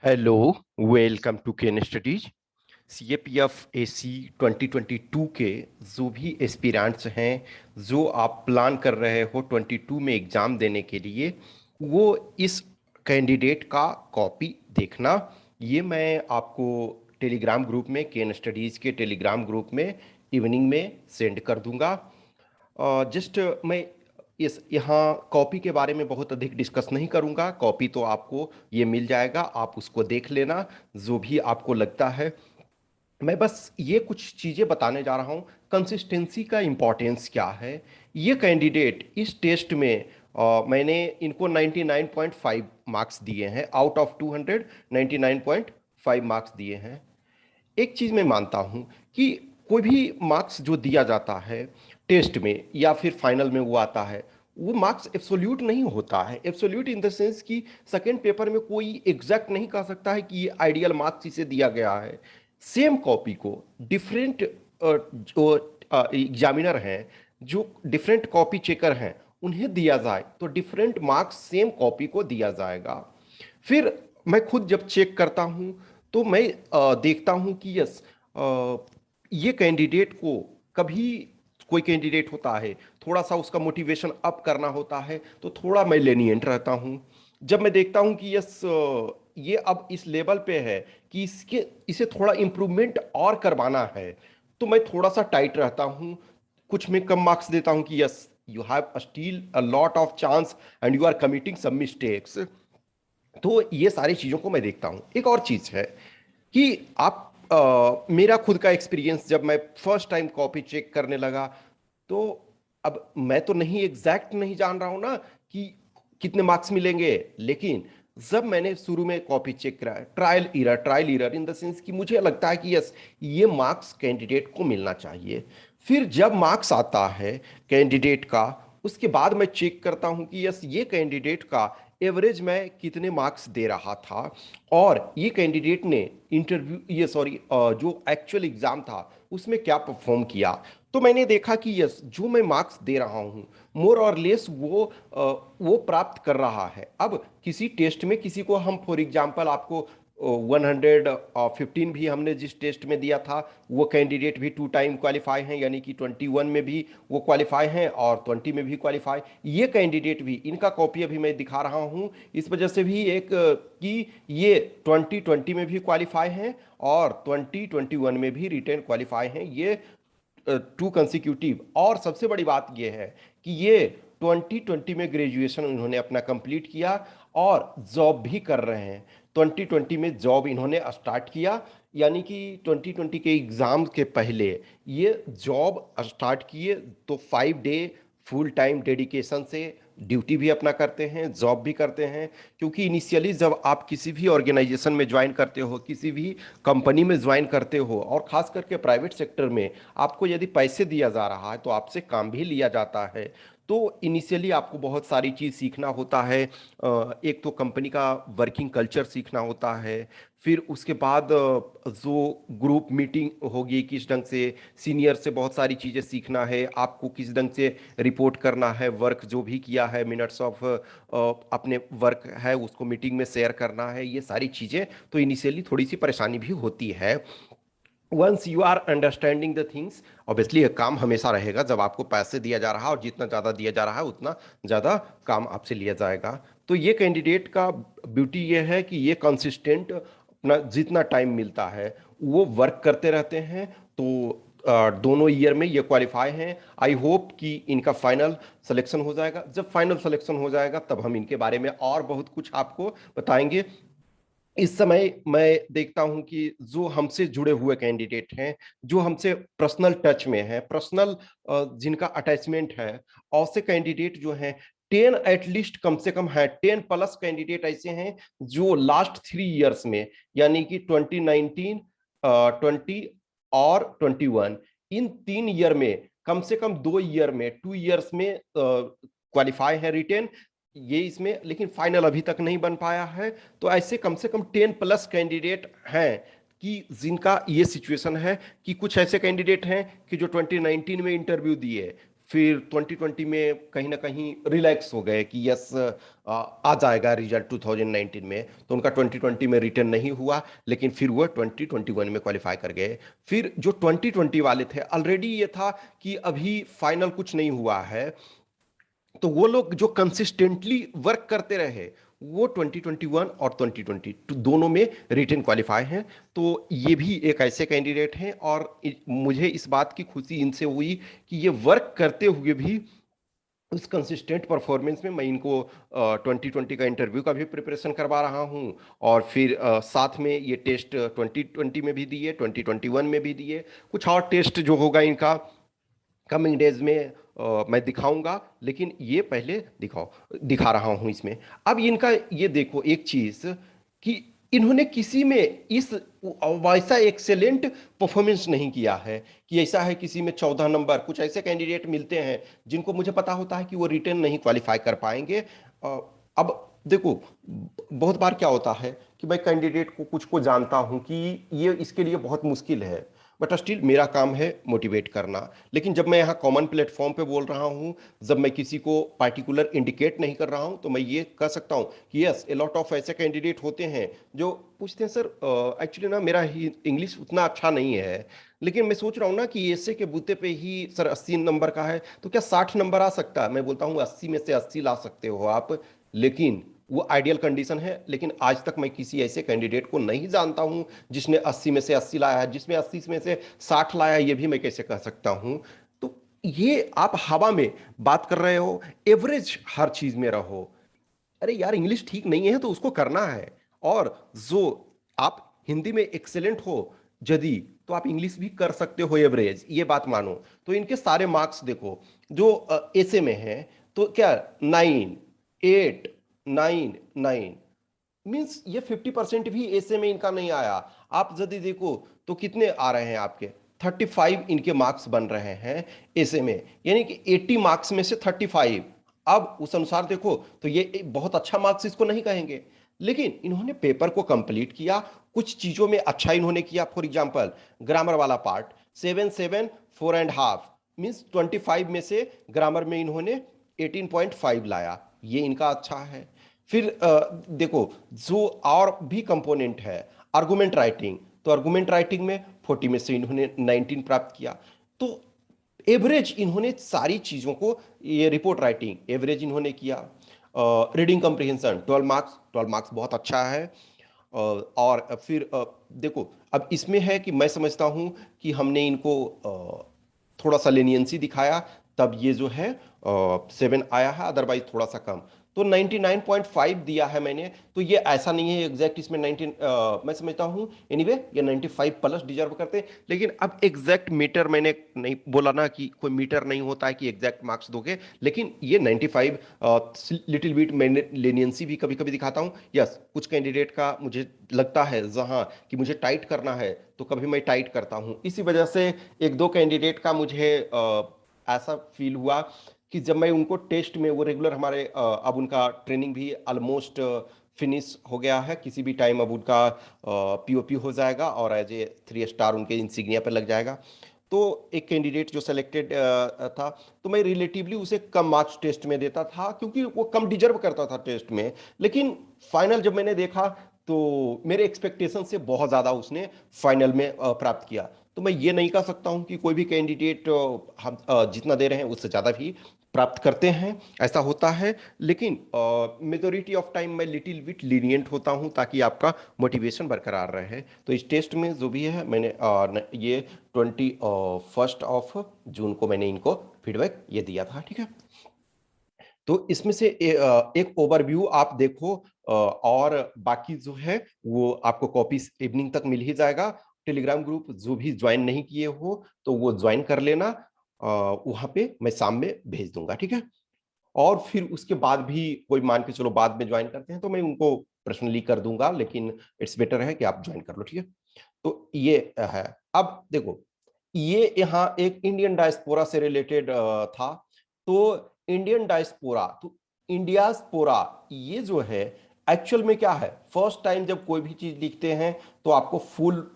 Hello, welcome to Ken studies. CAPF AC 2022 के जो भी एस्पिरेंट्स हैं, जो आप प्लान कर रहे हो 22 में एग्ज़ाम देने के लिए, वो इस कैंडिडेट का कॉपी देखना। ये मैं आपको टेलीग्राम ग्रुप में, केन स्टडीज़ के टेलीग्राम ग्रुप में इवनिंग में सेंड कर दूंगा। जस्ट मैं इस यहाँ कॉपी के बारे में बहुत अधिक डिस्कस नहीं करूँगा। कॉपी तो आपको ये मिल जाएगा, आप उसको देख लेना जो भी आपको लगता है। मैं बस ये कुछ चीज़ें बताने जा रहा हूँ। कंसिस्टेंसी का इम्पोर्टेंस क्या है। ये कैंडिडेट इस टेस्ट में मैंने इनको 99.5 मार्क्स दिए हैं। आउट ऑफ 200 99.5 मार्क्स दिए हैं। एक चीज मैं मानता हूं कि कोई भी मार्क्स जो दिया जाता है टेस्ट में या फिर फाइनल में वो आता है, वो मार्क्स एब्सोल्यूट नहीं होता है। एब्सोल्यूट इन द सेंस कि सेकंड पेपर में कोई एग्जैक्ट नहीं कह सकता है कि ये आइडियल मार्क्स इसे दिया गया है। सेम कॉपी को डिफरेंट जो एग्जामिनर हैं, जो डिफरेंट कॉपी चेकर हैं, उन्हें दिया जाए तो डिफरेंट मार्क्स सेम कॉपी को दिया जाएगा। फिर मैं खुद जब चेक करता हूं तो मैं देखता हूं कि यस, ये कैंडिडेट को कभी कोई कैंडिडेट होता है, थोड़ा सा उसका मोटिवेशन अप करना होता है तो थोड़ा मैं लेनिएंट रहता हूं। जब मैं देखता हूं कि यस, ये अब इस लेवल पे है कि इसे थोड़ा इम्प्रूवमेंट और करवाना है, तो मैं थोड़ा सा टाइट रहता हूं। कुछ में कम मार्क्स देता हूं कि yes, you have still a lot of chance and you are committing some mistakes. तो ये सारी चीज़ों को मैं देखता हूँ। एक और चीज़ है कि आप मेरा खुद का एक्सपीरियंस, जब मैं फर्स्ट टाइम कॉपी चेक करने लगा, तो अब मैं तो नहीं एग्जैक्ट नहीं जान रहा हूँ ना कि कितने मार्क्स मिलेंगे, लेकिन जब मैंने शुरू में कॉपी चेक करा, trial error in the sense कि मुझे लगता है कि यस, ये मार्क्स कैंडिडेट को मिलना चाहिए। फिर जब मार्क्स आता है कैंडिडेट का, उसके बाद मैं चेक करता हूं कि यस, ये कैंडिडेट का एवरेज में कितने मार्क्स दे रहा था, और ये कैंडिडेट ने इंटरव्यू, ये सॉरी, जो एक्चुअल एग्जाम था उसमें क्या परफॉर्म किया। तो मैंने देखा कि यस, जो मैं मार्क्स दे रहा हूँ मोर और लेस वो प्राप्त कर रहा है। अब किसी टेस्ट में किसी को हम, फॉर एग्जाम्पल आपको 115 भी हमने जिस टेस्ट में दिया था, वो कैंडिडेट भी 2 टाइम क्वालिफाई हैं, यानी कि 21 में भी वो क्वालिफाई हैं और 20 में भी क्वालिफाई। ये कैंडिडेट भी, इनका कॉपी अभी मैं दिखा रहा हूँ इस वजह से भी, एक कि ये 2020 में भी क्वालिफाई हैं और 2021 में भी रिटेन क्वालिफाई हैं। ये 2 कंसिक्यूटिव। और सबसे बड़ी बात यह है कि ये 2020 में ग्रेजुएशन इन्होंने अपना कंप्लीट किया और जॉब भी कर रहे हैं। 2020 में जॉब इन्होंने स्टार्ट किया, यानी कि 2020 के एग्जाम के पहले ये जॉब स्टार्ट किए। तो 5 डे फुल टाइम डेडिकेशन से ड्यूटी भी अपना करते हैं, जॉब भी करते हैं। क्योंकि इनिशियली जब आप किसी भी ऑर्गेनाइजेशन में ज्वाइन करते हो, किसी भी कंपनी में ज्वाइन करते हो, और खास करके प्राइवेट सेक्टर में आपको यदि पैसे दिया जा रहा है तो आपसे काम भी लिया जाता है। तो इनिशियली आपको बहुत सारी चीज़ सीखना होता है। एक तो कंपनी का वर्किंग कल्चर सीखना होता है। फिर उसके बाद जो ग्रुप मीटिंग होगी, किस ढंग से सीनियर से बहुत सारी चीज़ें सीखना है, आपको किस ढंग से रिपोर्ट करना है, वर्क जो भी किया है, मिनट्स ऑफ अपने वर्क है उसको मीटिंग में शेयर करना है। ये सारी चीज़ें तो इनिशियली थोड़ी सी परेशानी भी होती है। Once you are understanding the things, obviously काम हमेशा रहेगा। जब आपको पैसे दिया जा रहा है और जितना ज़्यादा दिया जा रहा है उतना ज़्यादा काम आपसे लिया जाएगा। तो ये कैंडिडेट का ब्यूटी ये है कि ये कंसिस्टेंट अपना जितना टाइम मिलता है वो वर्क करते रहते हैं। तो दोनों ईयर में ये क्वालिफाई हैं। आई होप कि इनका फाइनल सिलेक्शन हो जाएगा। जब फाइनल सिलेक्शन हो जाएगा तब हम इनके बारे में और बहुत कुछ आपको बताएंगे। इस समय मैं देखता हूं कि जो हमसे जुड़े हुए कैंडिडेट हैं, जो हमसे पर्सनल टच में हैं, पर्सनल जिनका अटैचमेंट है, ऐसे कैंडिडेट जो हैं 10 एटलीस्ट कम से कम है, 10 प्लस कैंडिडेट ऐसे हैं जो लास्ट 3 इयर्स में, यानी कि 2019, 20 और 21, इन 3 ईयर में कम से कम 2 ईयर में, 2 इयर्स में क्वालिफाई है रिटेन। ये इसमें लेकिन फाइनल अभी तक नहीं बन पाया है। तो ऐसे कम से कम 10 प्लस कैंडिडेट हैं कि जिनका ये सिचुएशन है कि कुछ ऐसे कैंडिडेट हैं कि जो 2019 में इंटरव्यू दिए, फिर 2020 में कहीं ना कहीं रिलैक्स हो गए कि यस आ जाएगा रिजल्ट 2019 में, तो उनका 2020 में रिटर्न नहीं हुआ, लेकिन फिर वो 2021 में क्वालिफाई कर गए। फिर जो 2020 वाले थे, ऑलरेडी ये था कि अभी फाइनल कुछ नहीं हुआ है, तो वो लोग जो कंसिस्टेंटली वर्क करते रहे वो 2021 और 2022 दोनों में रिटर्न क्वालिफाई हैं। तो ये भी एक ऐसे कैंडिडेट हैं, और मुझे इस बात की खुशी इनसे हुई कि ये वर्क करते हुए भी उस कंसिस्टेंट परफॉर्मेंस में मैं इनको 2020 का इंटरव्यू का भी प्रिपरेशन करवा रहा हूँ, और फिर साथ में ये टेस्ट 2020 में भी दिए, 2021 में भी दिए। कुछ और टेस्ट जो होगा इनका कमिंग डेज में मैं दिखाऊंगा, लेकिन ये पहले दिखा रहा हूं इसमें। अब इनका ये देखो एक चीज, कि इन्होंने किसी में इस वैसा एक्सेलेंट परफॉर्मेंस नहीं किया है कि ऐसा है किसी में 14 नंबर। कुछ ऐसे कैंडिडेट मिलते हैं जिनको मुझे पता होता है कि वो रिटर्न नहीं क्वालिफाई कर पाएंगे। अब देखो, बहुत बार क्या होता है कि मैं कैंडिडेट को कुछ को जानता हूं कि ये इसके लिए बहुत मुश्किल है, बट स्टिल मेरा काम है मोटिवेट करना। लेकिन जब मैं यहाँ कॉमन प्लेटफॉर्म पे बोल रहा हूँ, जब मैं किसी को पार्टिकुलर इंडिकेट नहीं कर रहा हूँ, तो मैं ये कह सकता हूँ कि यस, ए लॉट ऑफ ऐसे कैंडिडेट होते हैं जो पूछते हैं, सर एक्चुअली ना मेरा ही इंग्लिश उतना अच्छा नहीं है, लेकिन मैं सोच रहा हूँ ना कि ऐसे के बूते पे ही सर 80 नंबर का है, तो क्या 60 नंबर आ सकता है? मैं बोलता हूँ 80 में से 80 ला सकते हो आप, लेकिन वो आइडियल कंडीशन है। लेकिन आज तक मैं किसी ऐसे कैंडिडेट को नहीं जानता हूं जिसने 80 में से 80 लाया है। जिसमें 80 में से 60 लाया है, ये भी मैं कैसे कह सकता हूं? तो ये आप हवा में बात कर रहे हो, एवरेज हर चीज में रहो। अरे यार, इंग्लिश ठीक नहीं है तो उसको करना है। और जो आप हिंदी में एक्सेलेंट हो यदि, तो आप इंग्लिश भी कर सकते हो एवरेज, ये बात मानो। तो इनके सारे मार्क्स देखो, जो ऐसे में है, तो क्या 9, 8, 9, 9 मीन्स ये 50% भी ऐसे में इनका नहीं आया। आप यदि देखो तो कितने आ रहे हैं आपके, 35 इनके मार्क्स बन रहे हैं ऐसे में, यानी कि 80 मार्क्स में से 35। अब उस अनुसार देखो तो ये एक बहुत अच्छा मार्क्स इसको नहीं कहेंगे, लेकिन इन्होंने पेपर को कंप्लीट किया, कुछ चीजों में अच्छा इन्होंने किया। फॉर एग्जाम्पल, ग्रामर वाला पार्ट 7, 7, 4.5 मीन्स 25 में से ग्रामर में इन्होंने 18.5 लाया, ये इनका अच्छा है। फिर देखो, जो और भी कंपोनेंट है, आर्गुमेंट राइटिंग, तो आर्गुमेंट राइटिंग में 40 में से इन्होंने 19 प्राप्त किया। तो एवरेज इन्होंने सारी चीजों को, ये रिपोर्ट राइटिंग एवरेज इन्होंने किया। रीडिंग कम्प्रिहेंशन 12 मार्क्स, 12 मार्क्स बहुत अच्छा है। और फिर देखो, अब इसमें है कि मैं समझता हूं कि हमने इनको थोड़ा सा लेनियंसी दिखाया, तब ये जो है 7 आया है, अदरवाइज थोड़ा सा कम। तो 99.5 दिया है मैंने, तो ये ऐसा नहीं है एग्जैक्ट इसमें 19, मैं समझता हूँ एनीवे ये 95 प्लस डिजर्व करते हैं। लेकिन अब एग्जैक्ट मीटर मैंने नहीं बोला ना, कि कोई मीटर नहीं होता है कि एग्जैक्ट मार्क्स दोगे, लेकिन ये 95 लिटिल बिट मैंने लेनियंसी भी कभी कभी दिखाता हूँ। यस, कुछ कैंडिडेट का मुझे लगता है जहाँ कि मुझे टाइट करना है, तो कभी मैं टाइट करता हूँ। इसी वजह से एक दो कैंडिडेट का मुझे ऐसा फील हुआ कि जब मैं उनको टेस्ट में, वो रेगुलर हमारे अब उनका ट्रेनिंग भी ऑलमोस्ट फिनिश हो गया है, किसी भी टाइम अब उनका पीओपी हो जाएगा और एज ए 3 स्टार उनके इंसिग्निया पर लग जाएगा। तो एक कैंडिडेट जो सेलेक्टेड था, तो मैं रिलेटिवली उसे कम मार्क्स टेस्ट में देता था, क्योंकि वो कम डिजर्व करता था टेस्ट में। लेकिन फाइनल जब मैंने देखा, तो मेरे एक्सपेक्टेशन से बहुत ज़्यादा उसने फाइनल में प्राप्त किया। तो मैं ये नहीं कह सकता हूं कि कोई भी कैंडिडेट हम जितना दे रहे हैं उससे ज़्यादा भी प्राप्त करते हैं, ऐसा होता है। लेकिन मेजोरिटी ऑफ टाइम मैं लिटिल बिट लीनियंट होता हूं, ताकि आपका मोटिवेशन बरकरार रहे। तो इस टेस्ट में जो भी है, मैंने ये 21 जून को मैंने इनको फीडबैक ये दिया था, ठीक है। तो इसमें से एक ओवरव्यू आप देखो, और बाकी जो है वो आपको कॉपी इवनिंग तक मिल ही जाएगा। टेलीग्राम ग्रुप जो भी ज्वाइन नहीं किए हो तो वो ज्वाइन कर लेना, वहां पे मैं शाम में भेज दूंगा, ठीक है। और फिर उसके बाद भी कोई मान के चलो बाद में ज्वाइन करते हैं, तो मैं उनको पर्सनली कर दूंगा, लेकिन इट्स बेटर है कि आप ज्वाइन कर लो, ठीक है। तो ये है। अब देखो, ये यहाँ एक इंडियन डायस्पोरा से रिलेटेड था। तो इंडियन डायस्पोरा, तो इंडियास्पोरा, ये जो है एक्चुअल में क्या है, फर्स्ट टाइम जब कोई भी चीज लिखते हैं तो आपको फुल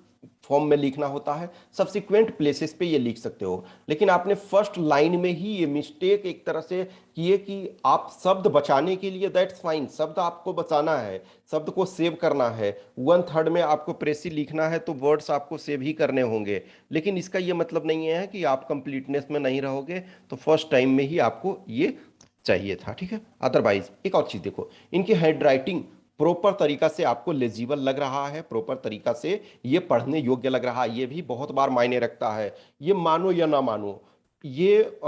फॉर्म में लिखना होता है, सब्सिक्वेंट प्लेसेस पे ये लिख सकते हो। लेकिन आपने फर्स्ट लाइन में ही ये मिस्टेक एक तरह से किए कि आप शब्द बचाने के लिए, दैट्स फाइन, शब्द आपको बचाना है, शब्द को सेव करना है, 1/3 में आपको प्रेसी लिखना है तो वर्ड्स आपको सेव ही करने होंगे। लेकिन इसका ये मतलब नहीं है कि आप कंप्लीटनेस में नहीं रहोगे, तो फर्स्ट टाइम में ही आपको ये चाहिए था, ठीक है। अदरवाइज एक और चीज देखो, इनकी हैंड राइटिंग प्रॉपर तरीका से आपको लेजिबल लग रहा है, प्रॉपर तरीका से ये पढ़ने योग्य लग रहा है, ये भी बहुत बार मायने रखता है। ये मानो या ना मानो, ये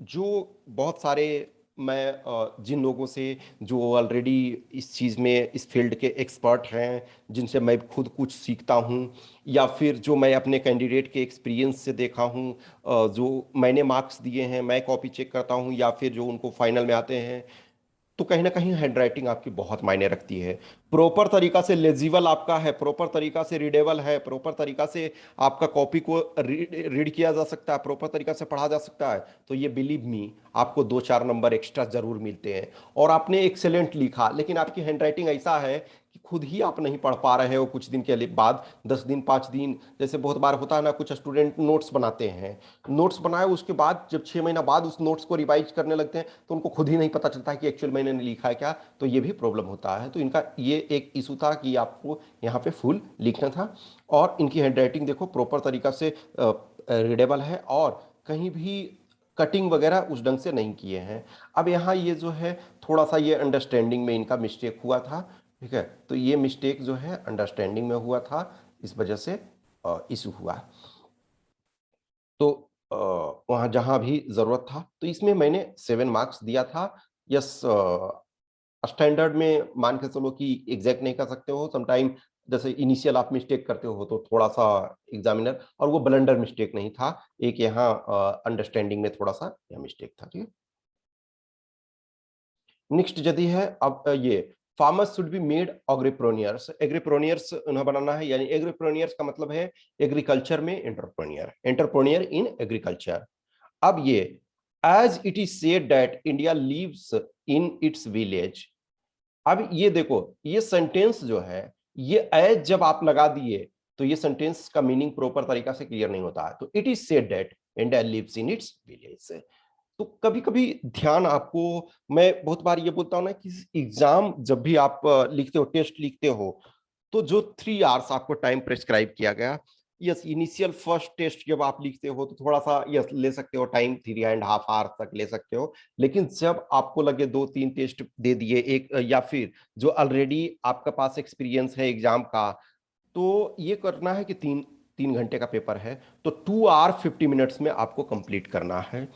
जो बहुत सारे, मैं जिन लोगों से जो ऑलरेडी इस चीज़ में, इस फील्ड के एक्सपर्ट हैं, जिनसे मैं खुद कुछ सीखता हूँ, या फिर जो मैं अपने कैंडिडेट के एक्सपीरियंस से देखा हूँ, जो मैंने मार्क्स दिए हैं, मैं कॉपी चेक करता हूँ, या फिर जो उनको फाइनल में आते हैं, तो कहीं ना कहीं हैंडराइटिंग आपकी बहुत मायने रखती है। प्रॉपर तरीका से लेजिबल आपका है, प्रॉपर तरीका से रीडेबल है, प्रॉपर तरीका से आपका कॉपी को रीड किया जा सकता है, प्रॉपर तरीका से पढ़ा जा सकता है, तो ये बिलीव मी आपको 2-4 नंबर एक्स्ट्रा जरूर मिलते हैं। और आपने एक्सेलेंट लिखा, लेकिन आपकी हैंडराइटिंग ऐसा है कि खुद ही आप नहीं पढ़ पा रहे हो कुछ दिन के बाद, 10 दिन 5 दिन, जैसे बहुत बार होता है ना, कुछ स्टूडेंट नोट्स बनाते हैं, नोट्स बनाए उसके बाद जब 6 महीना बाद उस नोट्स को रिवाइज करने लगते हैं तो उनको खुद ही नहीं पता चलता है कि एक्चुअल मैंने लिखा है क्या, तो ये भी प्रॉब्लम होता है। तो इनका ये एक इशू था कि आपको यहाँ पे फुल लिखना था। और इनकी हैंडराइटिंग देखो प्रॉपर तरीका से रीडेबल है, और कहीं भी कटिंग वगैरह उस ढंग से नहीं किए हैं। अब यहाँ ये जो है थोड़ा सा ये अंडरस्टैंडिंग में इनका मिस्टेक हुआ था, ठीक है। तो ये मिस्टेक जो है अंडरस्टैंडिंग में हुआ था, इस वजह से इशू हुआ। तो वहाँ जहाँ भी ज़रूरत था, तो इसमें मैंने 7 मार्क्स दिया था। यस, स्टैंडर्ड में मान के चलो कि एग्जैक्ट नहीं कर सकते हो, समटाइम जैसे इनिशियल आप मिस्टेक करते हो तो थोड़ा सा एग्जामिनर, और वो ब्लंडर मिस्टेक नहीं था, एक यहाँ अंडरस्टैंडिंग में थोड़ा सा यह मिस्टेक था, ठीक है। नेक्स्ट यदि है अब ये फार्मर्स शुड बी मेड एग्रीप्रेन्योर्स, एग्रीप्रेन्योर्स उन्हें बनाना है, यानी एग्रीप्रेन्योर्स का मतलब है एग्रीकल्चर में एंटरप्रेन्योर, एंटरप्रेन्योर इन एग्रीकल्चर। अब ये as it is said that India lives in its village. अब ये देखो, ये सेंटेंस जो है, ये एज जब आप लगा दिए तो ये सेंटेंस का मीनिंग प्रॉपर तरीका से क्लियर नहीं होता है। तो it is said that India lives in its village. तो कभी कभी ध्यान आपको, मैं बहुत बार ये बोलता हूं ना कि एग्जाम जब भी आप लिखते हो, टेस्ट लिखते हो, तो जो 3 आवर्स आपको टाइम प्रेस्क्राइब किया गया, यस, इनिशियल फर्स्ट टेस्ट जब आप लिखते हो तो थोड़ा सा यस ले सकते हो टाइम, 3.5 आवर्स तक ले सकते हो। लेकिन जब आपको लगे 2-3 टेस्ट दे दिए एक, या फिर जो ऑलरेडी आपके पास एक्सपीरियंस है एग्जाम का, तो ये करना है कि 3 3 घंटे का पेपर है, तो 2 आवर 50 मिनट्स में आपको कंप्लीट करना है।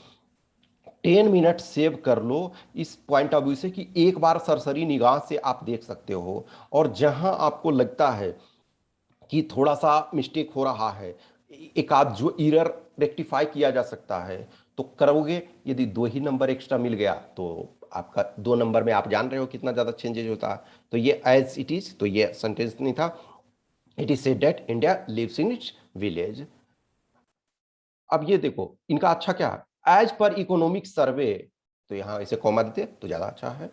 10 मिनट सेव कर लो, इस पॉइंट ऑफ व्यू से कि एक बार सरसरी निगाह से आप देख सकते हो, और जहां आपको लगता है कि थोड़ा सा मिस्टेक हो रहा है, एक आध जो एरर रेक्टिफाई किया जा सकता है, तो करोगे। यदि 2 ही नंबर एक्स्ट्रा मिल गया तो आपका 2 नंबर में आप जान रहे हो कितना ज्यादा चेंजेज होता है। तो ये एज इट इज, तो ये सेंटेंस नहीं था, it is said that India lives in its village. अब ये देखो इनका अच्छा क्या है, एज पर इकोनॉमिक सर्वे, तो यहां इसे कॉमा देते तो ज्यादा अच्छा है।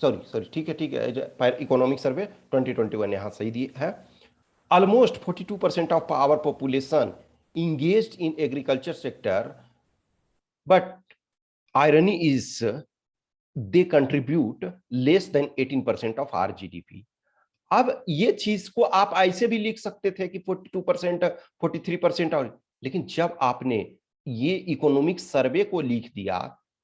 सॉरी सॉरी, ठीक है ठीक है, पर इकोनॉमिक सर्वे 2021 यहाँ सही दी है। Almost 42% of our population engaged in agriculture sector, but irony is they contribute less than 18% of our GDP. अब ये चीज को आप ऐसे भी लिख सकते थे कि 42%, 43%, और लेकिन जब आपने ये इकोनॉमिक सर्वे को लिख दिया,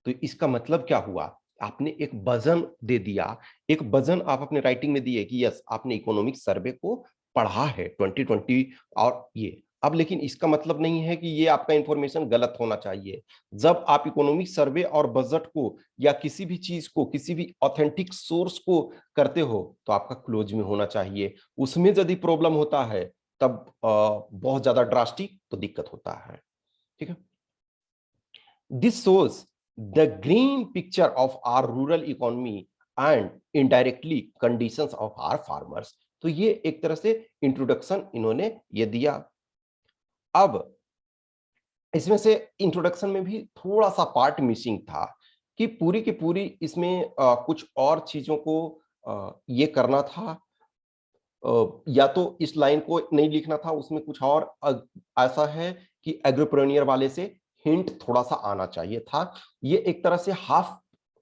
तो इसका मतलब क्या हुआ, आपने एक वजन दे दिया, एक वजन आप अपने राइटिंग में दिए कि यस आपने इकोनॉमिक सर्वे को पढ़ा है 2020। और ये अब लेकिन इसका मतलब नहीं है कि ये आपका इंफॉर्मेशन गलत होना चाहिए। जब आप इकोनॉमिक सर्वे और बजट को, या किसी भी चीज को, किसी भी ऑथेंटिक सोर्स को करते हो, तो आपका क्लोज में होना चाहिए। उसमें यदि प्रॉब्लम होता है तब बहुत ज्यादा ड्रास्टिक तो दिक्कत होता है, ठीक है। This shows the green picture of our rural economy and indirectly conditions of our farmers. तो ये एक तरह से इंट्रोडक्शन इन्होंने ये दिया। अब इसमें से इंट्रोडक्शन में भी थोड़ा सा पार्ट मिसिंग था, कि पूरी की पूरी इसमें कुछ और चीजों को ये करना था, या तो इस लाइन को नहीं लिखना था, उसमें कुछ और ऐसा है कि एग्रीप्रेन्योर वाले से हिंट थोड़ा सा आना चाहिए था। ये एक तरह से हाफ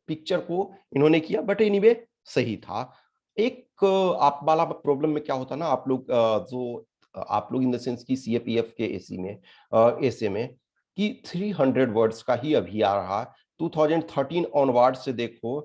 पिक्चर को इन्होंने किया, बट एनीवे सही था। एक आप वाला प्रॉब्लम में क्या होता ना, आप लोग जो आप लोग इन द सेंस की सीएपीएफ के एसी में ऐसे में कि 300 वर्ड्स का ही अभी आ रहा है। 2013 ऑनवर्ड से देखो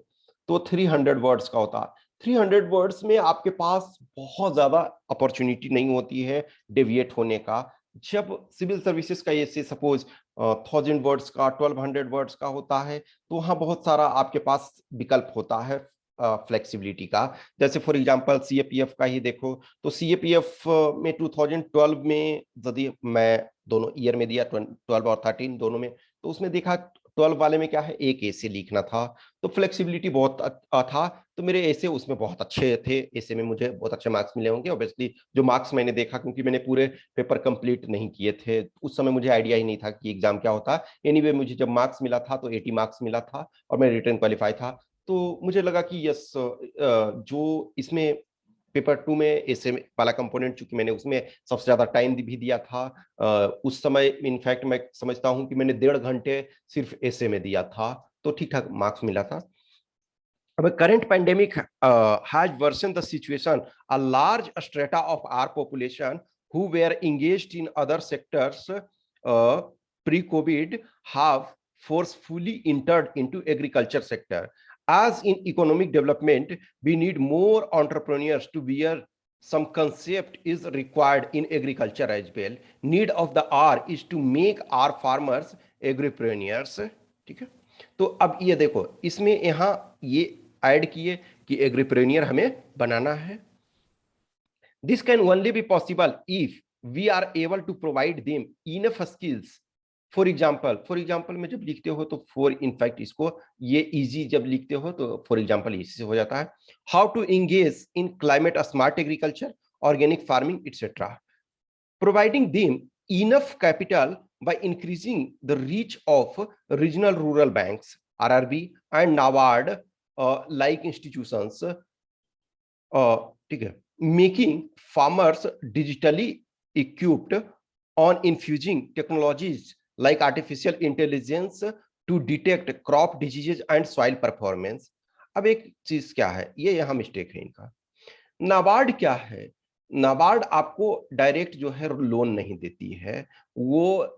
तो 300 वर्ड्स का होता। 300 वर्ड्स में आपके पास बहुत ज्यादा अपॉर्चुनिटी नहीं होती है डेविएट होने का। जब सिविल सर्विसेज का ऐसे सपोज 1000 वर्ड्स का 1200 वर्ड्स का होता है, तो वहां बहुत सारा आपके पास विकल्प होता है फ्लेक्सिबिलिटी का। जैसे फॉर एग्जांपल सीएपीएफ का ही देखो, तो सीएपीएफ में 2012 में यदि मैं दोनों ईयर में दिया 12 और 13 दोनों में, तो उसमें देखा 12 वाले में क्या है, एक ऐसे लिखना था, तो फ्लेक्सिबिलिटी बहुत था। तो मेरे ऐसे उसमें बहुत अच्छे थे, ऐसे में मुझे बहुत अच्छे मार्क्स मिले होंगे ऑब्वियसली। जो मार्क्स मैंने देखा, क्योंकि मैंने पूरे पेपर कंप्लीट नहीं किए थे उस समय, मुझे आइडिया ही नहीं था कि एग्जाम क्या होता है। एनीवे मुझे जब मार्क्स मिला था तो 80 मार्क्स मिला था और मैं रिटर्न क्वालिफाई था। तो मुझे लगा कि यस, जो इसमें पेपर 2 में ऐसे वाला कंपोनेंट, चूंकि मैंने उसमें सबसे ज्यादा टाइम भी दिया था, उस समय इनफैक्ट मैं समझता हूं कि मैंने 1.5 घंटे सिर्फ ऐसे में दिया था, तो ठीक ठाक मार्क्स मिला था। अब current pandemic has worsened the situation. A large strata of our population who were engaged in other sectors pre-COVID have forcefully entered into agriculture sector. As in economic development, we need more entrepreneurs to bear some concept is required in agriculture as well. Need of the hour is to make our farmers agripreneurs. ठीक है, तो अब ये देखो, इसमें यहां ये add किए कि एग्रीप्रेन्योर हमें बनाना है। This can only be possible if we are able to provide them enough skills. For example में जब लिखते हो तो फॉर इनफैक्ट इसको ये इजी जब लिखते हो तो फॉर एग्जाम्पल इसी से हो जाता है। How to engage in climate smart agriculture, organic farming et cetera, providing them enough capital by increasing the reach of regional rural banks, RRB and NABARD like institutions, ठीक है, making farmers digitally equipped on infusing technologies like artificial intelligence to detect crop diseases and soil performance। अब एक चीज क्या है, ये यहाँ mistake है इनका। नाबार्ड क्या है, नाबार्ड आपको डायरेक्ट जो है लोन नहीं देती है, वो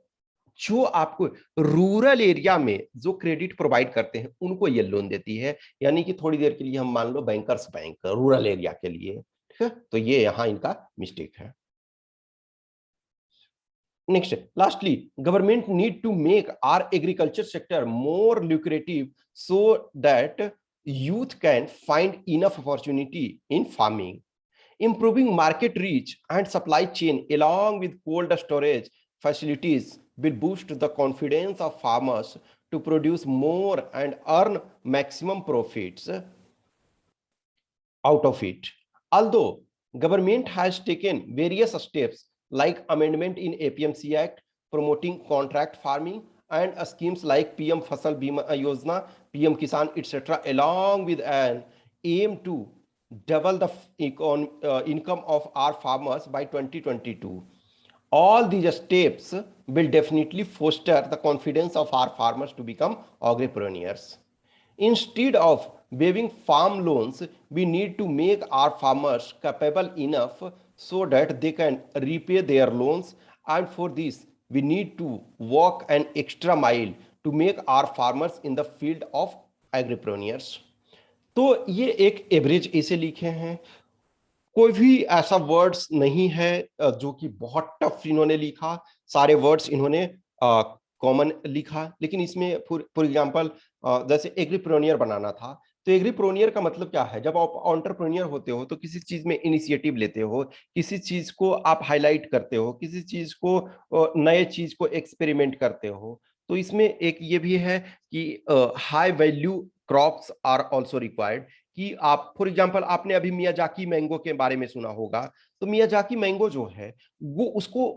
जो आपको रूरल एरिया में जो क्रेडिट प्रोवाइड करते हैं उनको ये लोन देती है। यानी कि थोड़ी देर के लिए हम मान लो बैंकर्स बैंक रूरल एरिया के लिए, ठीक है, तो ये यहां इनका मिस्टेक है। Next, lastly, government need to make our agriculture sector more lucrative so that youth can find enough opportunity in farming. Improving market reach and supply chain along with cold storage facilities will boost the confidence of farmers to produce more and earn maximum profits out of it. Although government has taken various steps like amendment in APMC Act promoting contract farming and schemes like PM Fasal Bima Yojana, PM Kisan, etc., along with an aim to double the income of our farmers by 2022. All these steps will definitely foster the confidence of our farmers to become agripreneurs. Instead of waiving farm loans, we need to make our farmers capable enough so that they can repay their loans, and for this we need to walk an extra mile to make our farmers in the field of agripreneurs. तो ये एक average ऐसे लिखे हैं, कोई भी ऐसा words नहीं है जो कि बहुत टफ इन्होंने लिखा। सारे वर्ड्स इन्होंने कॉमन लिखा, लेकिन इसमें फॉर एग्जांपल जैसे एग्रीप्रेन्योर बनाना था, तो एग्रीप्रेन्योर का मतलब क्या है, जब आप एंटरप्रेन्योर होते हो तो किसी चीज में इनिशिएटिव लेते हो, किसी चीज को आप हाईलाइट करते हो, किसी चीज को नए चीज को एक्सपेरिमेंट करते हो। तो इसमें एक ये भी है कि high value crops are also required, कि आप फॉर एग्जांपल आपने अभी मियाजाकी मैंगो के बारे में सुना होगा, तो मियाजाकी मैंगो जो है वो उसको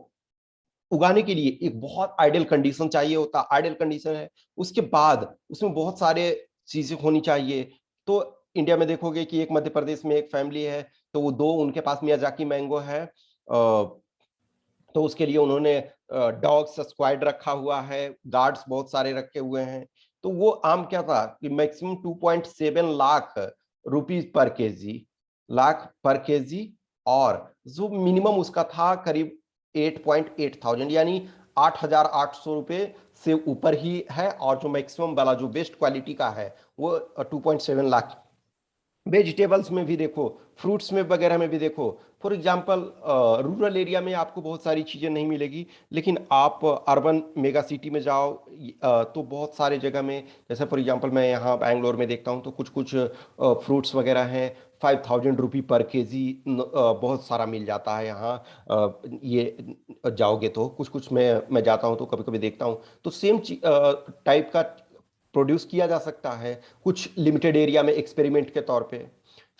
उगाने के लिए एक बहुत आइडियल कंडीशन चाहिए होता, आइडियल कंडीशन है, उसके बाद उसमें बहुत सारे चीजें होनी चाहिए। तो इंडिया में देखोगे कि एक मध्य प्रदेश में एक फैमिली है, तो वो दो उनके पास मियाजाकी मैंगो है, तो उसके लिए उन्होंने डॉग्स स्क्वाड रखा हुआ है, गार्ड्स बहुत सारे रखे हुए हैं। तो वो आम क्या था कि maximum 2.7 lakh rupees per KG, lakh पर केजी, और जो मिनिमम उसका था करीब 8.8 थाउजेंड, यानी 8,800 रुपये से ऊपर ही है, और जो मैक्सिमम वाला जो बेस्ट क्वालिटी का है वो 2.7 लाख। वेजिटेबल्स में भी देखो, फ्रूट्स में वगैरह में भी देखो, फॉर एग्जांपल रूरल एरिया में आपको बहुत सारी चीज़ें नहीं मिलेगी, लेकिन आप अर्बन मेगा सिटी में जाओ तो बहुत सारे जगह में, जैसे फॉर एग्जांपल मैं यहाँ बैंगलोर में देखता हूँ तो कुछ कुछ फ्रूट्स वगैरह हैं 5,000 रुपये पर केजी, बहुत सारा मिल जाता है यहाँ। ये जाओगे तो कुछ कुछ मैं जाता हूँ तो कभी कभी देखता हूँ, तो सेम टाइप का प्रोड्यूस किया जा सकता है कुछ लिमिटेड एरिया में एक्सपेरिमेंट के तौर पे।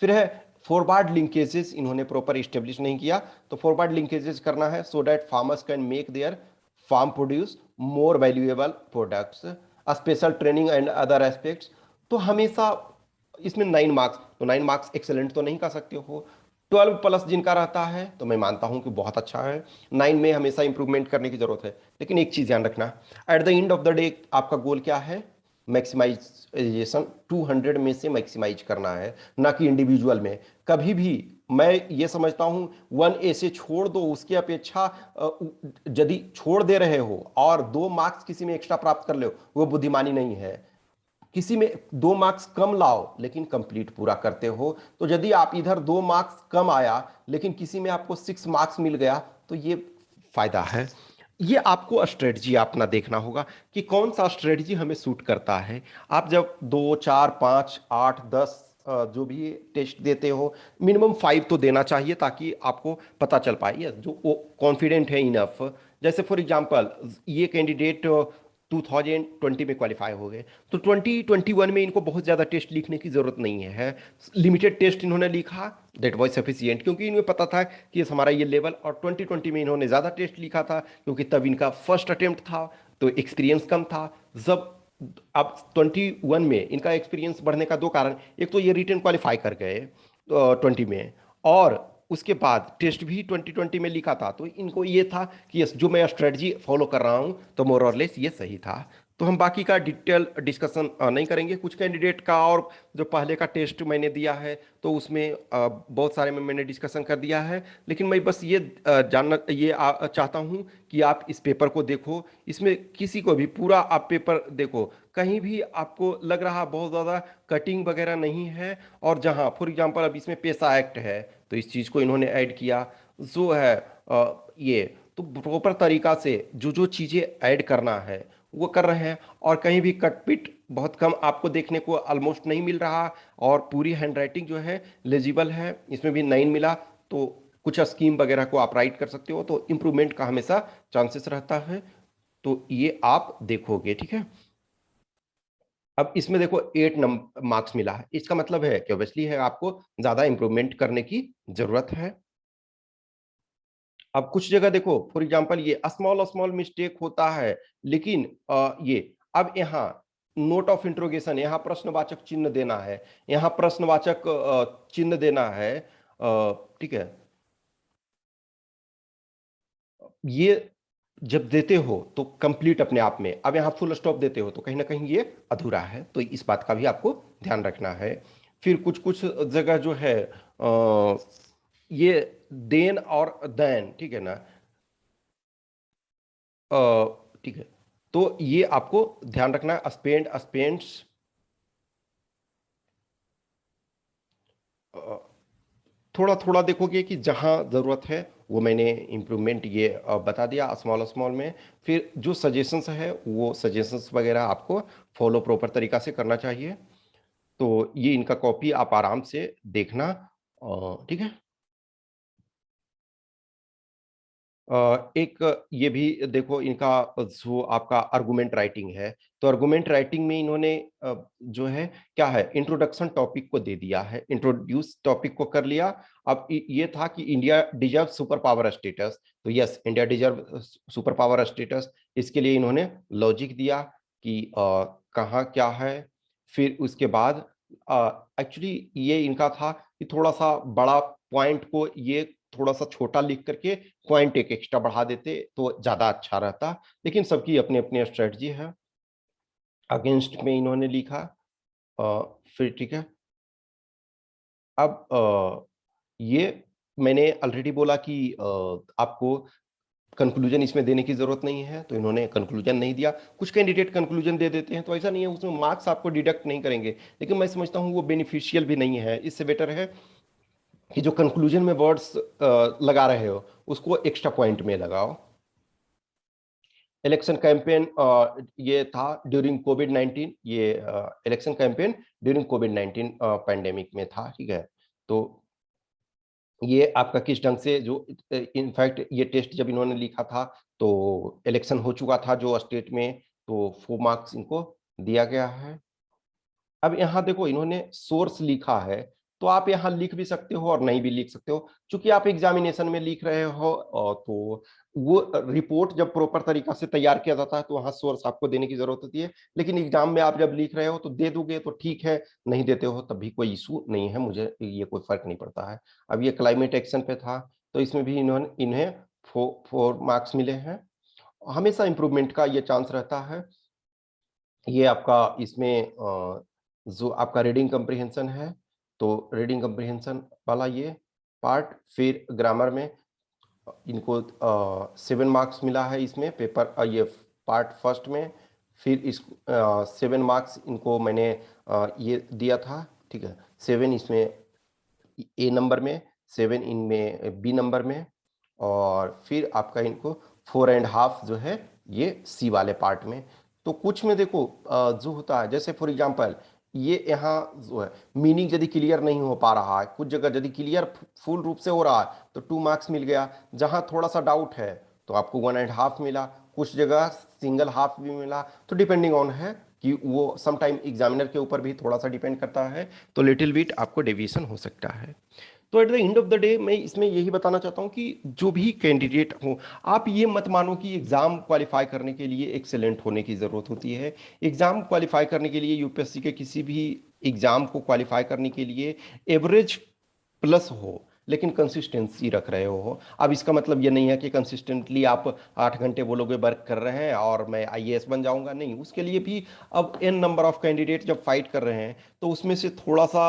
फिर है फॉरवर्ड लिंकेजेस, इन्होंने प्रॉपर इस्टेब्लिश नहीं किया, तो फॉरवर्ड लिंकेजेस करना है so that farmers can make their farm produce more valuable products, special training and other aspects. तो हमेशा इसमें 9 मार्क्स, तो 9 मार्क्स एक्सेलेंट तो नहीं कर सकते हो, 12 प्लस जिनका रहता है तो मैं मानता हूं कि बहुत अच्छा है। 9 में हमेशा इंप्रूवमेंट करने की जरूरत है, लेकिन एक चीज ध्यान रखना, at the end of the day आपका गोल क्या है? मैक्सिमाइजेशन, 200 में से मैक्सिमाइज करना है, ना कि इंडिविजुअल में। कभी भी मैं ये समझता हूं 1A से छोड़ दो, उसकी अपेक्षा यदि छोड़ दे रहे हो और 2 मार्क्स किसी में एक्स्ट्रा प्राप्त कर लो, वो बुद्धिमानी नहीं है। किसी में 2 मार्क्स कम लाओ लेकिन कंप्लीट पूरा करते हो, तो यदि आप इधर 2 मार्क्स कम आया लेकिन किसी में आपको 6 मार्क्स मिल गया, तो ये फायदा है। ये आपको स्ट्रेटजी अपना देखना होगा कि कौन सा स्ट्रेटजी हमें सूट करता है। आप जब 2, 4, 5, 8, 10 जो भी टेस्ट देते हो, मिनिमम 5 तो देना चाहिए ताकि आपको पता चल पाए ये जो वो कॉन्फिडेंट है इनफ। जैसे फॉर एग्जांपल ये कैंडिडेट 2020 में क्वालिफाई हो गए, तो 2021 में इनको बहुत ज़्यादा टेस्ट लिखने की ज़रूरत नहीं है, लिमिटेड टेस्ट इन्होंने लिखा, दैट वाज सफिशियंट, क्योंकि इन्हें पता था कि ये हमारा ये लेवल। और 2020 में इन्होंने ज़्यादा टेस्ट लिखा था क्योंकि तब इनका फर्स्ट अटेम्प्ट था, तो एक्सपीरियंस कम था। जब अब 21 में इनका एक्सपीरियंस बढ़ने का दो कारण, एक तो ये रिटन क्वालिफाई कर गए 20 में, और उसके बाद टेस्ट भी 2020 में लिखा था, तो इनको ये था कि यस जो मैं स्ट्रेटजी फॉलो कर रहा हूँ तो मोर और लेस ये सही था। तो हम बाकी का डिटेल डिस्कशन नहीं करेंगे। कुछ कैंडिडेट का और जो पहले का टेस्ट मैंने दिया है तो उसमें बहुत सारे में मैंने डिस्कशन कर दिया है, लेकिन मैं बस ये जानना ये चाहता हूँ कि आप इस पेपर को देखो, इसमें किसी को भी पूरा आप पेपर देखो, कहीं भी आपको लग रहा बहुत ज़्यादा कटिंग वगैरह नहीं है। और जहाँ फॉर एग्जांपल अब इसमें पेशा एक्ट है तो इस चीज़ को इन्होंने ऐड किया, जो है ये तो प्रॉपर तरीका से जो जो चीज़ें ऐड करना है वो कर रहे हैं। और कहीं भी कटपिट बहुत कम आपको देखने को ऑलमोस्ट नहीं मिल रहा, और पूरी हैंडराइटिंग जो है लेजिबल है, इसमें भी 9 मिला, तो कुछ स्कीम वगैरह को आप राइट कर सकते हो, तो इम्प्रूवमेंट का हमेशा चांसेस रहता है। तो ये आप देखोगे, ठीक है। अब इसमें देखो 8 मार्क्स मिला है, इसका मतलब है कि ऑब्वियसली है आपको ज्यादा इंप्रूवमेंट करने की जरूरत है। अब कुछ जगह देखो फॉर एग्जांपल ये स्मॉल स्मॉल मिस्टेक होता है, लेकिन ये अब यहाँ नोट ऑफ इंट्रोगेशन, यहाँ प्रश्नवाचक चिन्ह देना है, यहाँ प्रश्नवाचक चिन्ह देना है, ठीक है। ये जब देते हो तो कंप्लीट अपने आप में, अब यहाँ फुल स्टॉप देते हो तो कहीं ना कहीं ये अधूरा है, तो इस बात का भी आपको ध्यान रखना है। फिर कुछ कुछ जगह जो है ये देन और दैन, ठीक है ना, ठीक है, तो ये आपको ध्यान रखना है। स्पेंड स्पेंड्स, थोड़ा थोड़ा देखोगे कि जहां जरूरत है वो मैंने इम्प्रूवमेंट ये बता दिया स्मॉल स्मॉल में। फिर जो सजेशंस है वो सजेशंस वगैरह आपको फॉलो प्रॉपर तरीका से करना चाहिए, तो ये इनका कॉपी आप आराम से देखना, ठीक है। एक ये भी देखो इनका जो आपका आर्गुमेंट राइटिंग है, तो आर्गुमेंट राइटिंग में इन्होंने जो है क्या है, इंट्रोडक्शन टॉपिक को दे दिया है, इंट्रोड्यूस टॉपिक को कर लिया। अब ये था कि India deserve super power status, तो yes India deserve super power status, इसके लिए इन्होंने लॉजिक दिया कि कहाँ क्या है। फिर उसके बाद एक्चुअली ये इनका था कि थोड़ा सा बड़ा पॉइंट को ये थोड़ा सा छोटा लिख करके पॉइंट एक एक्स्ट्रा बढ़ा देते तो ज्यादा अच्छा रहता, लेकिन सबकी अपनी अपनी स्ट्रेटजी है। अगेंस्ट में इन्होंने लिखा। फिर ठीक है। अब ये मैंने ऑलरेडी बोला कि आपको कंक्लूजन इसमें देने की जरूरत नहीं है, तो इन्होंने कंक्लूजन नहीं दिया। कुछ कैंडिडेट कंक्लूजन दे देते हैं, तो ऐसा नहीं है उसमें मार्क्स आपको डिडक्ट नहीं करेंगे, लेकिन मैं समझता हूँ वो बेनिफिशियल भी नहीं है। इससे बेटर है कि जो कंक्लूजन में वर्ड्स लगा रहे हो उसको एक्स्ट्रा पॉइंट में लगाओ। इलेक्शन कैंपेन ये था ड्यूरिंग कोविड 19, ये election campaign during Covid 19 pandemic में था, ठीक है। तो ये आपका किस ढंग से जो इनफैक्ट ये टेस्ट जब इन्होंने लिखा था तो इलेक्शन हो चुका था जो स्टेट में, तो 4 मार्क्स इनको दिया गया है। अब यहाँ देखो इन्होंने सोर्स लिखा है, तो आप यहाँ लिख भी सकते हो और नहीं भी लिख सकते हो। क्योंकि आप एग्जामिनेशन में लिख रहे हो तो वो रिपोर्ट जब प्रॉपर तरीका से तैयार किया जाता है तो वहाँ सोर्स आपको देने की जरूरत होती है। लेकिन एग्जाम में आप जब लिख रहे हो तो दे दोगे तो ठीक है, नहीं देते हो तब भी कोई इशू नहीं है, मुझे ये कोई फर्क नहीं पड़ता है। अब ये क्लाइमेट एक्शन पे था, तो इसमें भी इन्होंने इन्हें 4 मार्क्स मिले हैं। हमेशा इंप्रूवमेंट का ये चांस रहता है। ये आपका इसमें जो आपका रीडिंग कम्प्रिहेंशन है, तो रीडिंग कम्प्रिहेंशन वाला ये पार्ट, फिर ग्रामर में इनको 7 मार्क्स मिला है इसमें पेपर ये पार्ट फर्स्ट में। फिर इस 7 मार्क्स इनको मैंने ये दिया था, ठीक है। 7 इसमें ए नंबर में, 7 इनमें बी नंबर में, और फिर आपका इनको 4.5 जो है ये सी वाले पार्ट में। तो कुछ में देखो जो होता है, जैसे फॉर एग्जांपल ये यहाँ जो है मीनिंग यदि क्लियर नहीं हो पा रहा है, कुछ जगह यदि क्लियर फुल रूप से हो रहा है तो 2 मार्क्स मिल गया। जहाँ थोड़ा सा डाउट है तो आपको 1.5 मिला, कुछ जगह सिंगल हाफ भी मिला। तो डिपेंडिंग ऑन है कि वो समटाइम एग्जामिनर के ऊपर भी थोड़ा सा डिपेंड करता है, तो लिटिल बिट आपको डेविएशन हो सकता है। तो at the end of the day मैं इसमें यही बताना चाहता हूँ कि जो भी कैंडिडेट हो, आप ये मत मानो कि एग्जाम क्वालिफाई करने के लिए एक्सेलेंट होने की जरूरत होती है। एग्जाम क्वालिफाई करने के लिए यूपीएससी के किसी भी एग्जाम को क्वालिफाई करने के लिए एवरेज प्लस हो, लेकिन कंसिस्टेंसी रख रहे हो। अब इसका मतलब ये नहीं है कि कंसिस्टेंटली आप 8 घंटे बोलोगे वर्क कर रहे हैं और मैं आईएएस बन जाऊंगा, नहीं। उसके लिए भी अब एन नंबर ऑफ कैंडिडेट जब फाइट कर रहे हैं तो उसमें से थोड़ा सा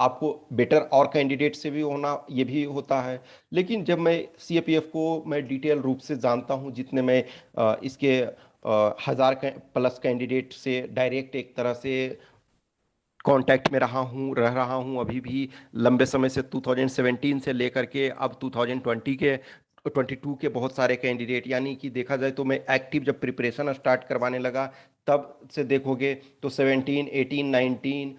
आपको बेटर और कैंडिडेट से भी होना ये भी होता है। लेकिन जब मैं सीएपीएफ को मैं डिटेल रूप से जानता हूँ, जितने मैं इसके 1000 प्लस कैंडिडेट से डायरेक्ट एक तरह से कांटेक्ट में रह रहा हूं अभी भी लंबे समय से, 2017 से लेकर के अब 2020 के 22 के बहुत सारे कैंडिडेट, यानी कि देखा जाए तो मैं एक्टिव जब प्रिपरेशन स्टार्ट करवाने लगा तब से देखोगे तो 17 18 19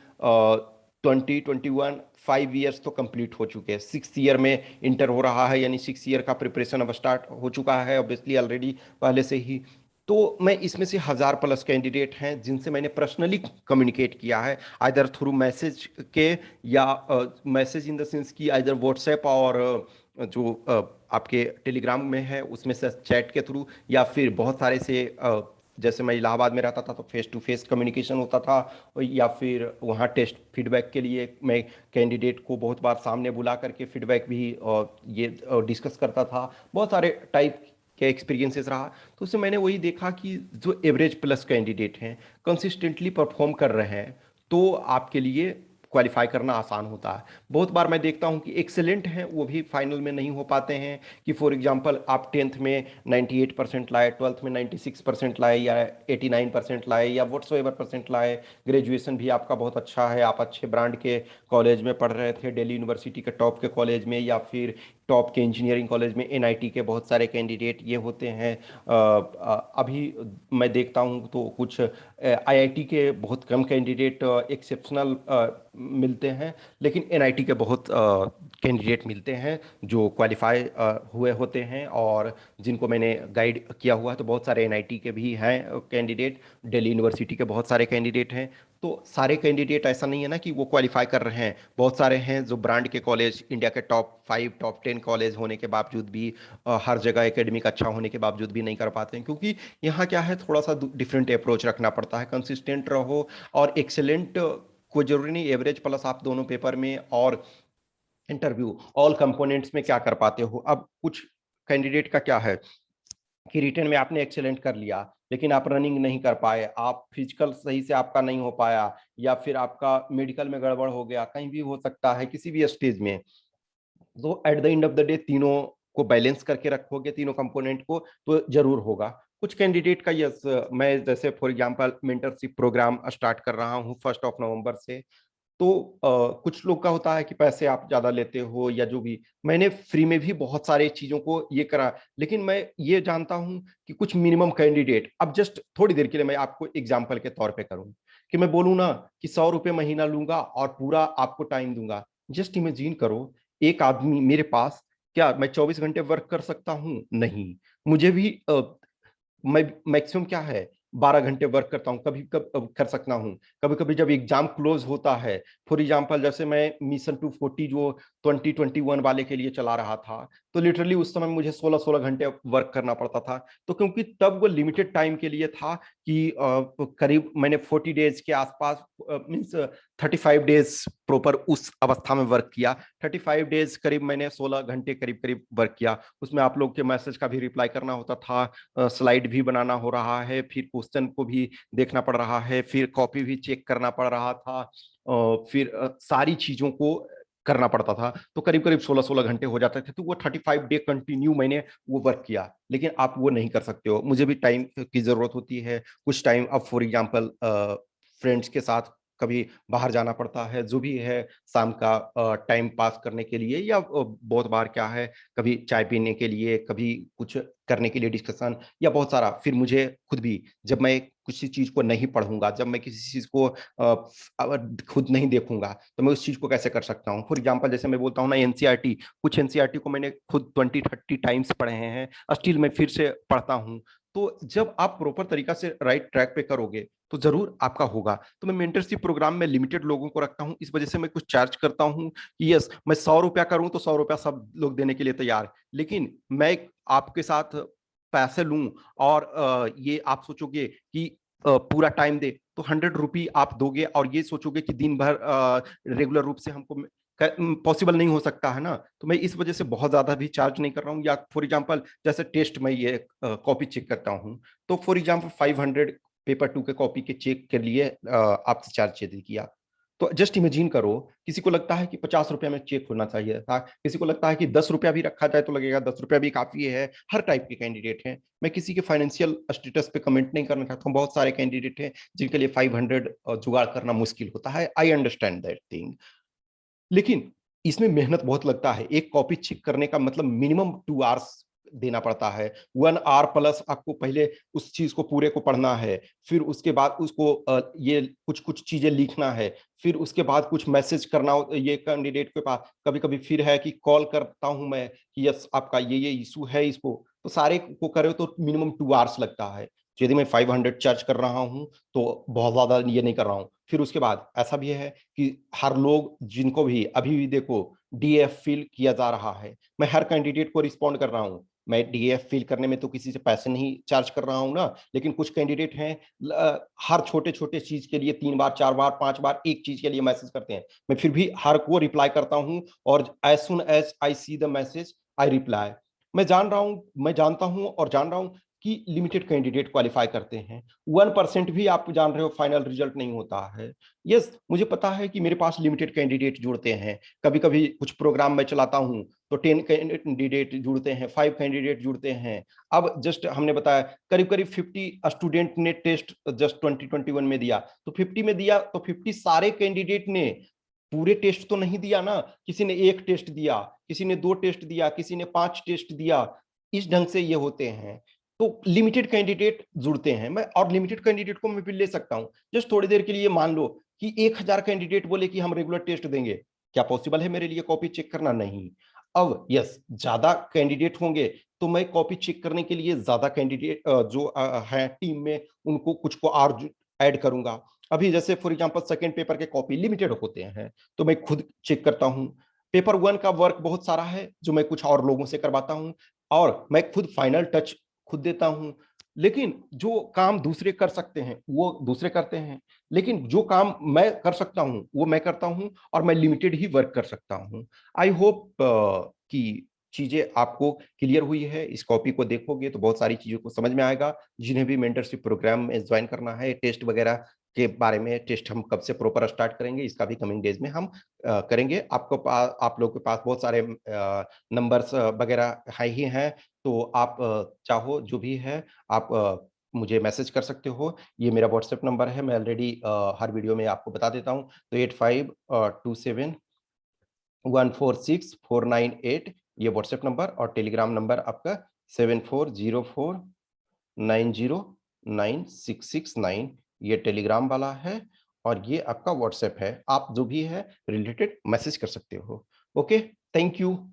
20 21 5 ईयर्स तो कंप्लीट हो चुके हैं। 6 ईयर में इंटर हो रहा है, यानी 6 ईयर का प्रिपरेशन अब स्टार्ट हो चुका है ऑब्वियसली ऑलरेडी पहले से ही। तो मैं इसमें से 1000 प्लस कैंडिडेट हैं जिनसे मैंने पर्सनली कम्युनिकेट किया है, आइदर थ्रू मैसेज के, या मैसेज इन द सेंस कि आइदर व्हाट्सएप और जो आपके टेलीग्राम में है उसमें से चैट के थ्रू, या फिर बहुत सारे से जैसे मैं इलाहाबाद में रहता था तो फेस टू फेस कम्युनिकेशन होता था, या फिर वहाँ टेस्ट फीडबैक के लिए मैं कैंडिडेट को बहुत बार सामने बुला करके फीडबैक भी ये डिस्कस करता था। बहुत सारे टाइप के एक्सपीरियंसेस रहा। तो उससे मैंने वही देखा कि जो एवरेज प्लस कैंडिडेट हैं, कंसिस्टेंटली परफॉर्म कर रहे हैं, तो आपके लिए क्वालिफाई करना आसान होता है। बहुत बार मैं देखता हूं कि एक्सेलेंट हैं वो भी फाइनल में नहीं हो पाते हैं। कि फॉर एग्जांपल आप 10th में 98% लाए, 12th में 96% लाए, या 89% लाए, या वट्स एवर परसेंट लाए। ग्रेजुएशन भी आपका बहुत अच्छा है, आप अच्छे ब्रांड के कॉलेज में पढ़ रहे थे, दिल्ली यूनिवर्सिटी के टॉप के कॉलेज में, या फिर टॉप के इंजीनियरिंग कॉलेज में, एनआईटी के बहुत सारे कैंडिडेट ये होते हैं। अभी मैं देखता हूँ तो कुछ आईआईटी के बहुत कम कैंडिडेट एक्सेप्शनल मिलते हैं, लेकिन एनआईटी के बहुत कैंडिडेट मिलते हैं जो क्वालिफाई हुए होते हैं, और जिनको मैंने गाइड किया हुआ है। तो बहुत सारे एनआईटी के भी हैं कैंडिडेट, दिल्ली यूनिवर्सिटी के बहुत सारे कैंडिडेट हैं। तो सारे कैंडिडेट ऐसा नहीं है ना कि वो क्वालिफाई कर रहे हैं, बहुत सारे हैं जो ब्रांड के कॉलेज, इंडिया के टॉप 5 टॉप 10 कॉलेज होने के बावजूद भी, हर जगह एकेडमिक अच्छा होने के बावजूद भी नहीं कर पाते हैं। क्योंकि यहाँ क्या है, थोड़ा सा डिफरेंट अप्रोच रखना पड़ता है। कंसिस्टेंट रहो और एक्सेलेंट कोई जरूरी नहीं एवरेज प्लस आप दोनों पेपर में और इंटरव्यू ऑल कंपोनेंट्स में क्या कर पाते हो। अब कुछ कैंडिडेट का क्या है कि रिटर्न में आपने एक्सेलेंट कर लिया, लेकिन आप रनिंग नहीं कर पाए, आप फिजिकल सही से आपका नहीं हो पाया, या फिर आपका मेडिकल में गड़बड़ हो गया, कहीं भी हो सकता है किसी भी स्टेज में। तो at the end of the day तीनों को बैलेंस करके रखोगे, तीनों कंपोनेंट को, तो जरूर होगा। कुछ कैंडिडेट का यस, मैं जैसे for example mentorship programme start कर रहा हूँ 1 नवंबर से। तो कुछ लोग का होता है कि पैसे आप ज्यादा लेते हो या जो भी, मैंने फ्री में भी बहुत सारे चीजों को ये करा। लेकिन मैं ये जानता हूं कि कुछ मिनिमम कैंडिडेट, अब जस्ट थोड़ी देर के लिए मैं आपको एग्जांपल के तौर पे करूं कि मैं बोलूं ना कि 100 रुपये महीना लूंगा और पूरा आपको टाइम दूंगा। जस्ट इमेजिन करो, एक आदमी मेरे पास, क्या मैं 24 घंटे वर्क कर सकता हूं? नहीं। मुझे भी मैं मैक्सिमम क्या है 12 घंटे वर्क करता हूँ, कभी कब कर सकता हूँ। कभी कभी जब एग्जाम क्लोज होता है, फॉर एग्जांपल जैसे मैं मिशन 240 जो 2021 वाले के लिए चला रहा था, तो लिटरली उस समय मुझे 16-16 घंटे वर्क करना पड़ता था। तो क्योंकि तब वो लिमिटेड टाइम के लिए था कि करीब मैंने 40 डेज के आसपास, मीन्स 35 डेज प्रॉपर उस अवस्था में वर्क किया। 35 डेज करीब मैंने 16 घंटे करीब करीब वर्क किया। उसमें आप लोग के मैसेज का भी रिप्लाई करना होता था, स्लाइड भी बनाना हो रहा है, फिर क्वेश्चन को भी देखना पड़ रहा है, फिर कॉपी भी चेक करना पड़ रहा था, फिर सारी चीजों को करना पड़ता था। तो करीब करीब 16-16 घंटे हो जाते थे। तो वो 35 डे कंटिन्यू मैंने वो वर्क किया। लेकिन आप वो नहीं कर सकते हो, मुझे भी टाइम की जरूरत होती है। कुछ टाइम अब फॉर एग्जाम्पल फ्रेंड्स के साथ कभी बाहर जाना पड़ता है, जो भी है शाम का टाइम पास करने के लिए, या बहुत बार क्या है कभी चाय पीने के लिए, कभी कुछ करने के लिए डिस्कशन, या बहुत सारा। फिर मुझे खुद भी, जब मैं किसी चीज को नहीं पढ़ूंगा, जब मैं किसी चीज को खुद नहीं देखूंगा, तो मैं उस चीज को कैसे कर सकता हूँ। फॉर एग्जाम्पल जैसे मैं बोलता हूँ ना एनसीईआरटी, कुछ एनसीईआरटी को मैंने खुद 20-30 टाइम्स पढ़े हैं, स्टिल मैं फिर से पढ़ता हूँ। तो जब आप प्रॉपर तरीका से राइट ट्रैक पे करोगे तो जरूर आपका होगा। तो मैं मेंटरशिप प्रोग्राम में लिमिटेड लोगों को रखता हूँ, इस वजह से मैं कुछ चार्ज करता हूँ कि यस, मैं 100 रुपया करूँ तो 100 रुपया सब लोग देने के लिए तैयार। लेकिन मैं आपके साथ पैसे लूं और ये आप सोचोगे कि पूरा टाइम दे, तो 100 रुपी आप दोगे और ये सोचोगे कि दिन भर रेगुलर रूप से हमको पॉसिबल नहीं हो सकता है ना। तो मैं इस वजह से बहुत ज्यादा भी चार्ज नहीं कर रहा हूँ। या फॉर एग्जांपल जैसे टेस्ट में ये कॉपी चेक करता हूँ, तो फॉर एग्जांपल 500 पेपर 2 के कॉपी के चेक के लिए आपसे चार्ज किया। तो जस्ट इमेजिन करो, किसी को लगता है कि 50 रुपया में चेक होना चाहिए था, किसी को लगता है कि 10 रुपया भी रखा जाए तो लगेगा 10 रुपया भी काफी है। हर टाइप के कैंडिडेट हैं। मैं किसी के फाइनेंशियल स्टेटस पे कमेंट नहीं करना चाहता हूँ। बहुत सारे कैंडिडेट हैं जिनके लिए 500 जुगाड़ करना मुश्किल होता है, आई अंडरस्टैंड दैट थिंग। लेकिन इसमें मेहनत बहुत लगता है। एक कॉपी चेक करने का मतलब मिनिमम 2 आवर्स देना पड़ता है। 1 आवर प्लस आपको पहले उस चीज को पूरे को पढ़ना है, फिर उसके बाद उसको ये कुछ कुछ चीजें लिखना है, फिर उसके बाद कुछ मैसेज करना ये कैंडिडेट के पास। कभी कभी फिर है कि कॉल करता हूं मैं कि यस आपका ये इशू है, इसको तो सारे को करे तो मिनिमम 2 आवर्स लगता है। तो यदि मैं 500 चार्ज कर रहा हूं तो बहुत ज्यादा ये नहीं कर रहा हूँ। फिर उसके बाद ऐसा भी है कि हर लोग जिनको भी अभी भी देखो डीएफ फिल किया जा रहा है, मैं हर कैंडिडेट को रिस्पॉन्ड कर रहा हूँ। मैं डीएफ फिल करने में तो किसी से पैसे नहीं चार्ज कर रहा हूँ ना। लेकिन कुछ कैंडिडेट हैं हर छोटे छोटे चीज के लिए 3 बार 4 बार 5 बार एक चीज के लिए मैसेज करते हैं। मैं फिर भी हर को रिप्लाई करता हूँ, और as soon as I see the message I reply. मैं जानता हूं और जान रहा हूं कि लिमिटेड कैंडिडेट क्वालिफाई करते हैं। 1% भी आप जान रहे हो फाइनल रिजल्ट नहीं होता है। यस, मुझे पता है कि मेरे पास लिमिटेड कैंडिडेट जुड़ते हैं। कभी कभी कुछ प्रोग्राम में चलाता हूं तो 10 कैंडिडेट जुड़ते हैं, 5 कैंडिडेट जुड़ते हैं। अब जस्ट हमने बताया करीब करीब 50 स्टूडेंट ने टेस्ट जस्ट 2021 में दिया, तो 50 में दिया तो 50 सारे कैंडिडेट ने पूरे टेस्ट तो नहीं दिया ना। किसी ने एक टेस्ट दिया, किसी ने 2 टेस्ट दिया, किसी ने 5 टेस्ट दिया। इस ढंग से ये होते हैं। तो लिमिटेड कैंडिडेट जुड़ते हैं। मैं और लिमिटेड कैंडिडेट को मैं भी ले सकता हूं। जस्ट थोड़ी देर के लिए मान लो कि 1,000 कैंडिडेट बोले कि हम रेगुलर टेस्ट देंगे, क्या पॉसिबल है मेरे लिए कॉपी चेक करना? नहीं। अब यस, ज्यादा कैंडिडेट होंगे तो मैं कॉपी चेक करने के लिए ज्यादा कैंडिडेट जो है टीम में, उनको कुछ को और ऐड करूंगा। अभी जैसे फॉर एग्जांपल सेकंड पेपर के कॉपी लिमिटेड होते हैं, तो मैं खुद चेक करता हूं। पेपर 1 का वर्क बहुत सारा है जो मैं कुछ और लोगों से करवाता हूं, और मैं खुद फाइनल टच खुद देता हूं। लेकिन जो काम दूसरे कर सकते हैं वो दूसरे करते हैं, लेकिन जो काम मैं कर सकता हूं वो मैं करता हूं, और मैं लिमिटेड ही वर्क कर सकता हूं। आई होप कि चीजें आपको क्लियर हुई है। इस कॉपी को देखोगे तो बहुत सारी चीजों को समझ में आएगा। जिन्हें भी मेंटरशिप प्रोग्राम में ज्वाइन करना है, टेस्ट वगैरह के बारे में, टेस्ट हम कब से प्रॉपर स्टार्ट करेंगे इसका भी कमिंग डेज में हम करेंगे। आपको पास, आप लोगों के पास बहुत सारे नंबर्स वगैरह है ही हैं, तो आप चाहो जो भी है आप मुझे मैसेज कर सकते हो। ये मेरा व्हाट्सएप नंबर है, मैं ऑलरेडी हर वीडियो में आपको बता देता हूँ। तो 8527146498 ये व्हाट्सएप नंबर, और टेलीग्राम नंबर आपका 7404909669 ये टेलीग्राम वाला है, और ये आपका व्हाट्सएप है। आप जो भी है रिलेटेड मैसेज कर सकते हो। Okay, thank you.